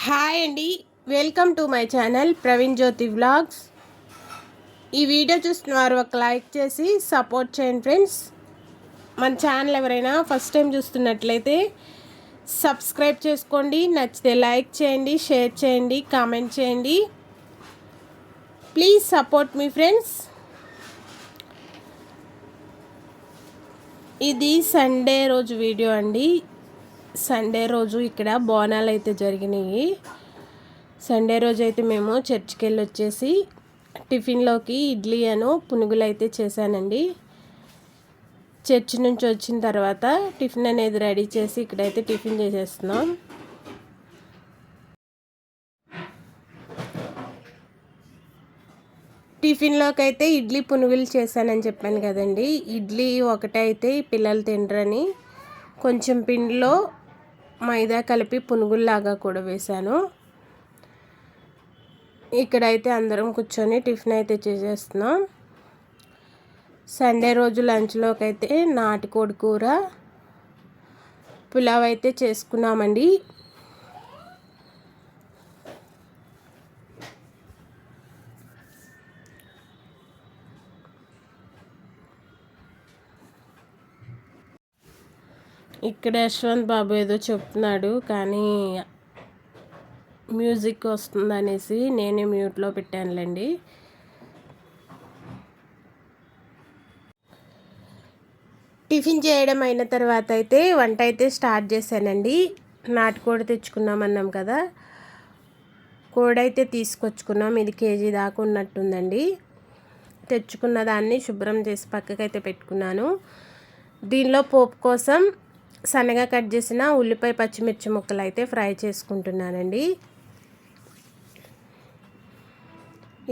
Hi అండి, welcome to my channel Praveen Jyothi vlogs. ఈ video చూస్తున్న వారు ఒక లైక్ చేసి సపోర్ట్ చేయండి ఫ్రెండ్స్. మన ఛానల్ ఎవరైనా ఫస్ట్ టైం చూస్తున్నట్లయితే సబ్స్క్రైబ్ చేసుకోండి. నచ్చితే లైక్ చేయండి, షేర్ చేయండి, కామెంట్ చేయండి. Please support me friends. ఇది సండే రోజు వీడియో అండి. సండే రోజు ఇక్కడ బోనాలు అయితే జరిగినాయి. సండే రోజు అయితే మేము చర్చికి వెళ్ళి వచ్చేసి టిఫిన్లోకి ఇడ్లీ పునుగులు అయితే చేశానండి. చర్చి నుంచి వచ్చిన తర్వాత టిఫిన్ అనేది రెడీ చేసి ఇక్కడైతే టిఫిన్ చేసేస్తున్నాం. టిఫిన్లోకి అయితే ఇడ్లీ పునుగులు చేశానని చెప్పాను కదండి. ఇడ్లీ ఒకటైతే పిల్లలు తినరని కొంచెం పిండిలో మైదా కలిపి పునుగుల్లాగా కూడా వేశాను. ఇక్కడైతే అందరం కూర్చొని టిఫిన్ అయితే చేసేస్తున్నాం. సండే రోజు లంచ్లోకి అయితే నాటుకోడి కూర, పులావ్ అయితే చేసుకున్నామండి. ఇక్కడ యశ్వంత్ బాబు ఏదో చెప్తున్నాడు, కానీ మ్యూజిక్ వస్తుందనేసి నేనే మ్యూట్లో పెట్టానులేండి. టిఫిన్ చేయడం అయిన తర్వాత అయితే వంట అయితే స్టార్ట్ చేశానండి. నాటుకోడి తెచ్చుకున్నామన్నాం కదా, కోడి అయితే తీసుకొచ్చుకున్నాం. ఇది కేజీ దాకా ఉన్నట్టుందండి. తెచ్చుకున్న దాన్ని శుభ్రం చేసి పక్కకైతే పెట్టుకున్నాను. దీనిలో పోపు కోసం సన్నగా కట్ చేసిన ఉల్లిపాయ పచ్చిమిర్చి ముక్కలు అయితే ఫ్రై చేసుకుంటున్నానండి.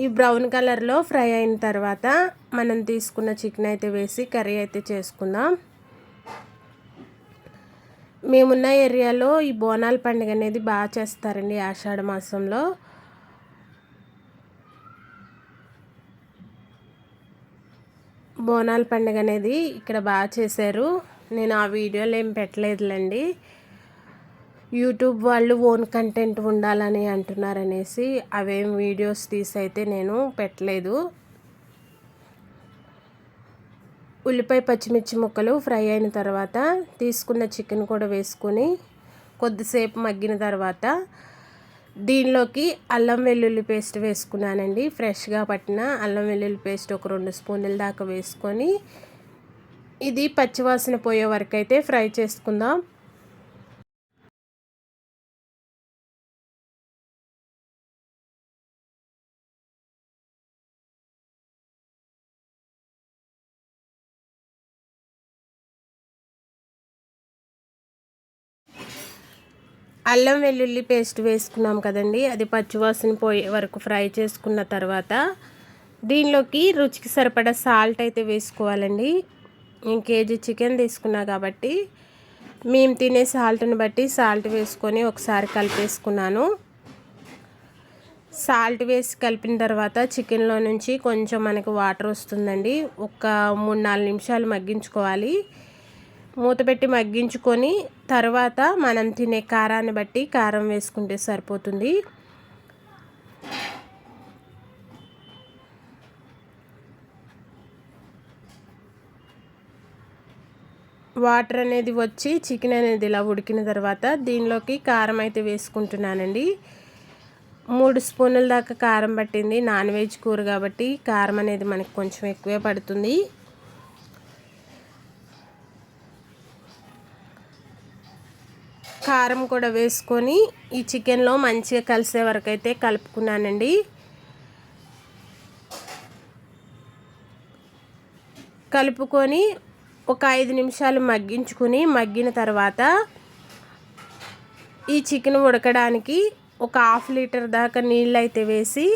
ఈ బ్రౌన్ కలర్లో ఫ్రై అయిన తర్వాత మనం తీసుకున్న చికెన్ అయితే వేసి కర్రీ అయితే చేసుకుందాం. మేమున్న ఏరియాలో ఈ బోనాల పండుగ అనేది బాగా చేస్తారండి. ఆషాఢ మాసంలో బోనాల పండుగ అనేది ఇక్కడ బాగా చేశారు. నేను ఆ వీడియోలు ఏం పెట్టలేదులేండి. యూట్యూబ్ వాళ్ళు ఓన్ కంటెంట్ ఉండాలని అంటున్నారనేసి అవేం వీడియోస్ తీసి అయితే నేను పెట్టలేదు. ఉల్లిపాయ పచ్చిమిర్చి ముక్కలు ఫ్రై అయిన తర్వాత తీసుకున్న చికెన్ కూడా వేసుకొని కొద్దిసేపు మగ్గిన తర్వాత దీనిలోకి అల్లం వెల్లుల్లి పేస్ట్ వేసుకున్నానండి. ఫ్రెష్గా పట్టిన అల్లం వెల్లుల్లి పేస్ట్ ఒక 2 స్పూన్ల దాకా వేసుకొని ఇది పచ్చివాసన పోయే వరకు అయితే ఫ్రై చేసుకుందాం. అల్లం వెల్లుల్లి పేస్ట్ వేసుకున్నాం కదండి, అది పచ్చివాసన పోయే వరకు ఫ్రై చేసుకున్న తర్వాత దీనిలోకి రుచికి సరిపడా సాల్ట్ అయితే వేసుకోవాలండి. నేను కేజీ చికెన్ తీసుకున్నా కాబట్టి మేము తినే సాల్ట్ని బట్టి సాల్ట్ వేసుకొని ఒకసారి కలిపేసుకున్నాను. సాల్ట్ వేసి కలిపిన తర్వాత చికెన్లో నుంచి కొంచెం మనకు వాటర్ వస్తుందండి. ఒక 3-4 నిమిషాలు మగ్గించుకోవాలి. మూత పెట్టి మగ్గించుకొని తర్వాత మనం తినే కారాన్ని బట్టి కారం వేసుకుంటే సరిపోతుంది. వాటర్ అనేది వచ్చి చికెన్ అనేది ఇలా ఉడికిన తర్వాత దీనిలోకి కారం అయితే వేసుకుంటున్నానండి. 3 స్పూన్ల దాకా కారం పట్టింది. నాన్ వెజ్ కూర కాబట్టి కారం అనేది మనకి కొంచెం ఎక్కువే పడుతుంది. కారం కూడా వేసుకొని ఈ చికెన్లో మంచిగా కలిసే వరకు అయితే కలుపుకున్నానండి. కలుపుకొని ఒక 5 నిమిషాలు మగ్గించుకుని మగ్గిన తర్వాత ఈ చికెన్ ఉడకడానికి ఒక 1/2 లీటర్ దాకా నీళ్ళు అయితే వేసి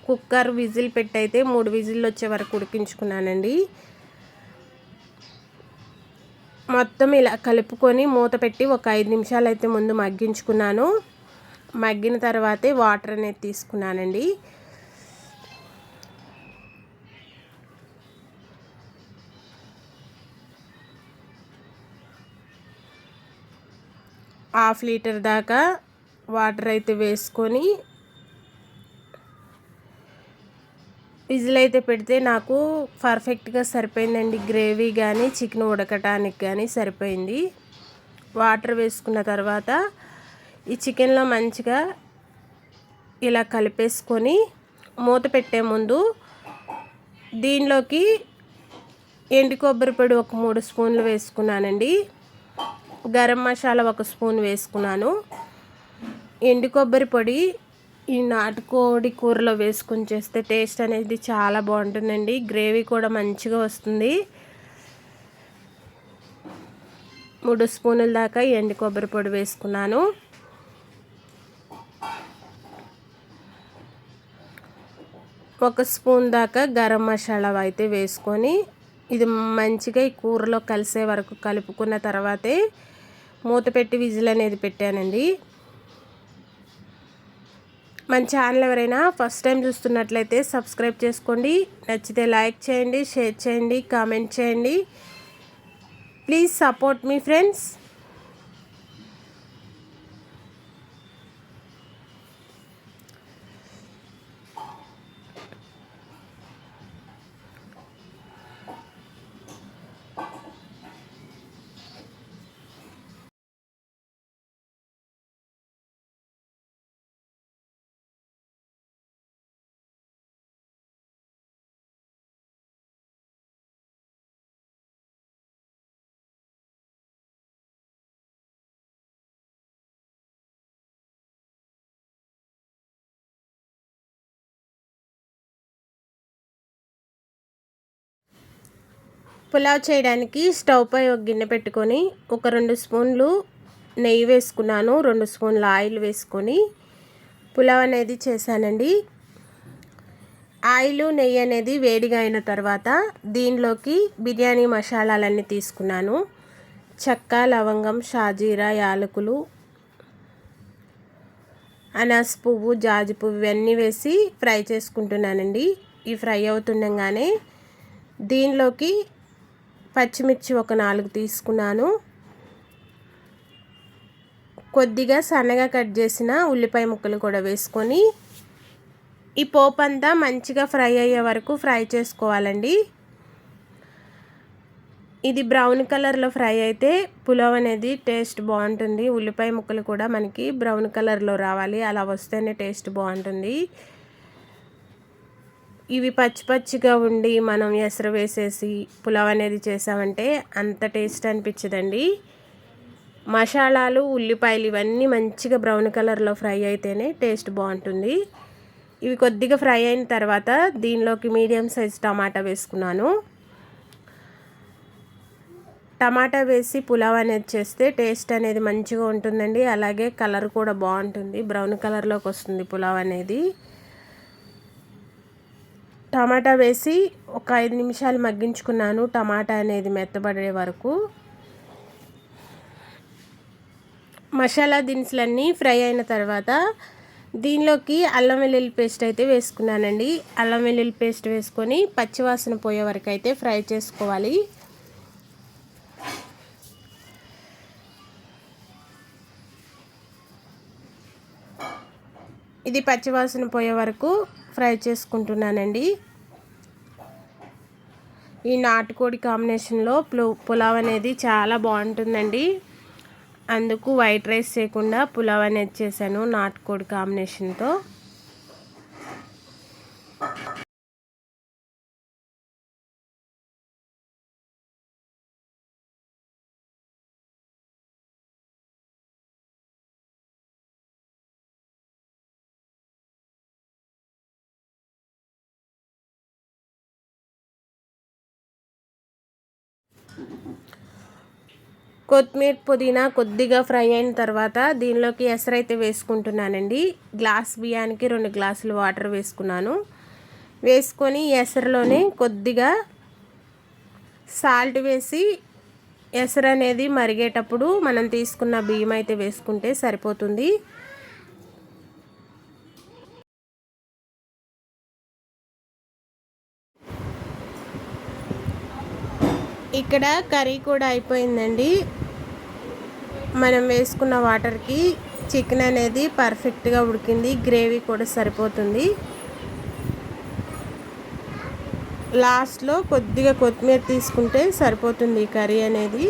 కుక్కర్ విజిల్ పెట్టి అయితే 3 విజిల్లు వచ్చే వరకు ఉడికించుకున్నానండి. మొత్తం ఇలా కలుపుకొని మూత పెట్టి ఒక 5 నిమిషాలు అయితే ముందు మగ్గించుకున్నాను. మగ్గిన తర్వాతే వాటర్ అనేది తీసుకున్నానండి. హాఫ్ లీటర్ దాకా వాటర్ అయితే వేసుకొని విజిల్ అయితే పెడితే నాకు పర్ఫెక్ట్గా సరిపోయిందండి. గ్రేవీ కానీ చికెన్ ఉడకటానికి కానీ సరిపోయింది. వాటర్ వేసుకున్న తర్వాత ఈ చికెన్లో మంచిగా ఇలా కలిపేసుకొని మూత పెట్టే ముందు దీనిలోకి ఎండు కొబ్బరి పొడి ఒక 3 స్పూన్లు వేసుకున్నానండి. గరం మసాలా 1 స్పూన్ వేసుకున్నాను. ఎండు కొబ్బరి పొడి ఈ నాటుకోడి కూరలో వేసుకొని చేస్తే టేస్ట్ అనేది చాలా బాగుంటుందండి. గ్రేవీ కూడా మంచిగా వస్తుంది. 3 స్పూన్ల దాకా ఎండు కొబ్బరి పొడి వేసుకున్నాను. ఒక స్పూన్ దాకా గరం మసాలా అయితే వేసుకొని ఇది మంచిగా ఈ కూరలో కలిసే వరకు కలుపుకున్న తర్వాతే మూత పెట్టి విజిల్ అనేది పెట్టానండి. మన ఛానల్ ఎవరైనా ఫస్ట్ టైం చూస్తున్నట్లయితే సబ్స్క్రైబ్ చేసుకోండి. నచ్చితే లైక్ చేయండి, షేర్ చేయండి, కామెంట్ చేయండి. Please support me friends. Pulao చేయడానికి స్టవ్ పై ఒక గిన్నె పెట్టుకొని ఒక 2 స్పూన్లు నెయ్యి వేసుకున్నాను. 2 స్పూన్ల ఆయిల్ వేసుకొని పులావ్ అనేది చేశానండి. ఆయిల్ నెయ్యి అనేది వేడిగా అయిన తర్వాత దీనిలోకి బిర్యానీ మసాలాలన్నీ తీసుకున్నాను. చెక్క, లవంగం, షాజీరా, యాలకులు, అనాస్ పువ్వు, జాజి పువ్వు ఇవన్నీ వేసి ఫ్రై చేసుకుంటున్నానండి. ఈ ఫ్రై అవుతుండగానే దీనిలోకి పచ్చిమిర్చి ఒక 4 తీసుకున్నాను. కొద్దిగా సన్నగా కట్ చేసిన ఉల్లిపాయ ముక్కలు కూడా వేసుకొని ఈ పోపు అంతా మంచిగా ఫ్రై అయ్యే వరకు ఫ్రై చేసుకోవాలండి. ఇది బ్రౌన్ కలర్లో ఫ్రై అయితే పులావ్ అనేది టేస్ట్ బాగుంటుంది. ఉల్లిపాయ ముక్కలు కూడా మనకి బ్రౌన్ కలర్లో రావాలి, అలా వస్తేనే టేస్ట్ బాగుంటుంది. ఇవి పచ్చి పచ్చిగా ఉండి మనం ఎసరు వేసేసి పులావ్ అనేది చేసామంటే అంత టేస్ట్ అనిపించదండి. మసాలాలు, ఉల్లిపాయలు ఇవన్నీ మంచిగా బ్రౌన్ కలర్లో ఫ్రై అయితేనే టేస్ట్ బాగుంటుంది. ఇవి కొద్దిగా ఫ్రై అయిన తర్వాత దీనిలోకి మీడియం సైజ్ టమాటా వేసుకున్నాను. టమాటా వేసి పులావ్ అనేది చేస్తే టేస్ట్ అనేది మంచిగా ఉంటుందండి. అలాగే కలర్ కూడా బాగుంటుంది, బ్రౌన్ కలర్లోకి వస్తుంది పులావ్ అనేది. టమాటా వేసి ఒక 5 నిమిషాలు మగ్గించుకున్నాను, టమాటా అనేది మెత్తబడే వరకు. మసాలా దినుసులన్నీ ఫ్రై అయిన తర్వాత దీనిలోకి అల్లం వెల్లుల్లి పేస్ట్ అయితే వేసుకున్నానండి. అల్లం వెల్లుల్లి పేస్ట్ వేసుకొని పచ్చివాసన పోయే వరకు అయితే ఫ్రై చేసుకోవాలి. ఇది పచ్చివాసన పోయే వరకు ఫ్రై చేసుకుంటున్నానండి. ఈ నాటుకోడి కాంబినేషన్లో పులావ్ అనేది చాలా బాగుంటుందండి. అందుకు వైట్ రైస్ చేయకుండా పులావ్ అనేది చేశాను నాటుకోడి కాంబినేషన్తో. కొత్తిమీర, పుదీనా కొద్దిగా ఫ్రై అయిన తర్వాత దీనిలోకి ఎసరైతే వేసుకుంటున్నానండి. గ్లాస్ బియ్యానికి 2 గ్లాసులు వాటర్ వేసుకున్నాను. వేసుకొని ఎసరులోనే కొద్దిగా సాల్ట్ వేసి ఎసరు అనేది మరిగేటప్పుడు మనం తీసుకున్న బియ్యం అయితే వేసుకుంటే సరిపోతుంది. ఇక్కడ కర్రీ కూడా అయిపోయిందండి. మనం వేసుకున్న వాటర్కి చికెన్ అనేది పర్ఫెక్ట్గా ఉడికింది, గ్రేవీ కూడా సరిపోతుంది. లాస్ట్లో కొద్దిగా కొత్తిమీర తీసుకుంటే సరిపోతుంది ఈ కర్రీ అనేది.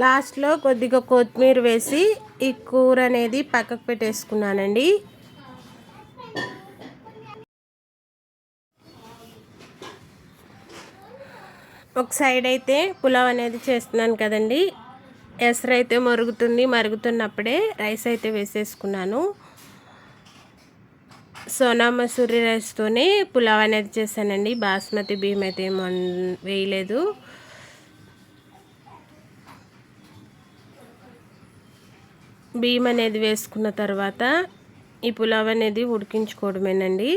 లాస్ట్లో కొద్దిగా కొత్తిమీర వేసి ఈ కూర అనేది పక్కకు పెట్టేసుకున్నానండి. ఒక సైడ్ అయితే పులావ్ అనేది చేస్తున్నాను కదండి. ఎసరు అయితే మరుగుతున్నప్పుడే రైస్ అయితే వేసేసుకున్నాను. సోనా మసూరి రైస్తోనే పులావ్ అనేది చేశానండి. బాస్మతి బియ్యం అయితే వేయలేదు. బియ్యం అనేది వేసుకున్న తర్వాత ఈ పులావ్ అనేది ఉడికించుకోవడమేనండి.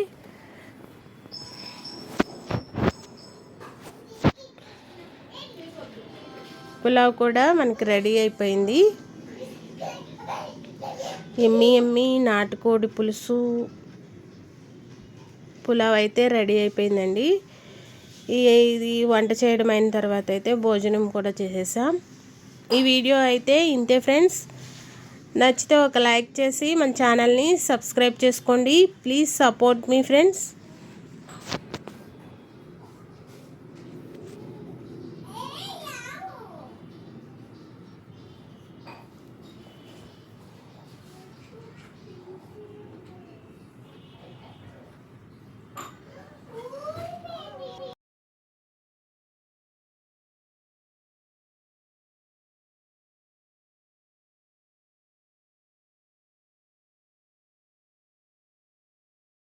పులావ్ కూడా మనకి రెడీ అయిపోయింది. ఎమ్మి నాటుకోడి పులుసు పులావ్ అయితే రెడీ అయిపోయిందండి. ఇది వంట చేయడం అయిన తర్వాత అయితే భోజనం కూడా చేసేసాం. ఈ వీడియో అయితే ఇంతే ఫ్రెండ్స్. నచ్చితే ఒక లైక్ చేసి మన ఛానల్ని సబ్స్క్రైబ్ చేసుకోండి. Please support me friends.